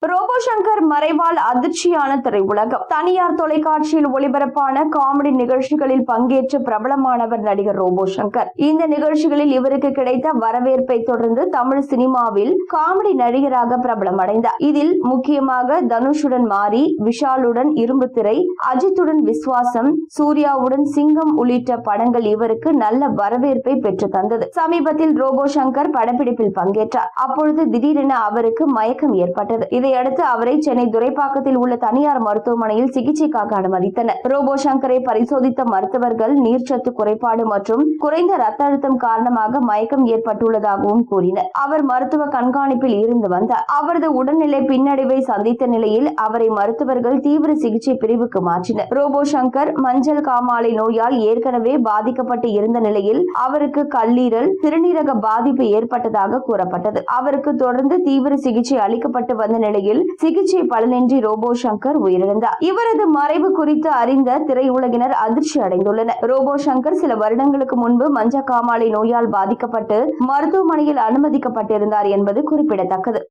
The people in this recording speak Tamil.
ரோபோ சங்கர் மறைவால் அதிர்ச்சியான திரையுலகம். தனியார் தொலைக்காட்சியில் ஒளிபரப்பான காமெடி நிகழ்ச்சிகளில் பங்கேற்ற பிரபலமானவர் நடிகர் ரோபோ சங்கர். இந்த நிகழ்ச்சிகளில் இவருக்கு கிடைத்த வரவேற்பை தொடர்ந்து தமிழ் சினிமாவில் காமெடி நடிகராக பிரபலமடைந்தார். இதில் முக்கியமாக தனுஷுடன் மாரி, விஷாலுடன் இரும்பு திரை, அஜித்துடன் விஸ்வாசம், சூர்யாவுடன் சிங்கம் உள்ளிட்ட படங்கள் இவருக்கு நல்ல வரவேற்பை பெற்று தந்தது. சமீபத்தில் ரோபோ சங்கர் படப்பிடிப்பில் பங்கேற்றார். அப்பொழுது திடீரென அவருக்கு மயக்கம் ஏற்பட்டது. இதையடுத்து அவரை சென்னை துரைப்பாக்கத்தில் உள்ள தனியார் மருத்துவமனையில் சிகிச்சைக்காக அனுமதித்தனர். ரோபோ சங்கரை பரிசோதித்த மருத்துவர்கள் நீர்ச்சத்து குறைபாடு மற்றும் குறைந்த ரத்த அழுத்தம் காரணமாக மயக்கம் ஏற்பட்டுள்ளதாகவும் கூறினர். அவர் மருத்துவ கண்காணிப்பில் இருந்து வந்தார். அவரது உடல்நிலை பின்னடைவை சந்தித்த நிலையில் அவரை மருத்துவர்கள் தீவிர சிகிச்சை பிரிவுக்கு மாற்றினர். ரோபோ சங்கர் மஞ்சள் காமாலை நோயால் ஏற்கனவே பாதிக்கப்பட்டு இருந்த நிலையில் அவருக்கு கல்லீரல், சிறுநீரக பாதிப்பு ஏற்பட்டதாக கூறப்பட்டது. அவருக்கு தொடர்ந்து தீவிர சிகிச்சை அளிக்கப்பட்டு வந்த நிலையில் சிகிச்சை பலனின்றி ரோபோ சங்கர் உயிரிழந்தார். இவரது மறைவு குறித்து அறிந்த திரையுலகினர் அதிர்ச்சி அடைந்துள்ளனர். ரோபோ சங்கர் சில வருடங்களுக்கு முன்பு மஞ்சள் காமாலை நோயால் பாதிக்கப்பட்டு மருத்துவமனையில் அனுமதிக்கப்பட்டிருந்தார் என்பது குறிப்பிடத்தக்கது.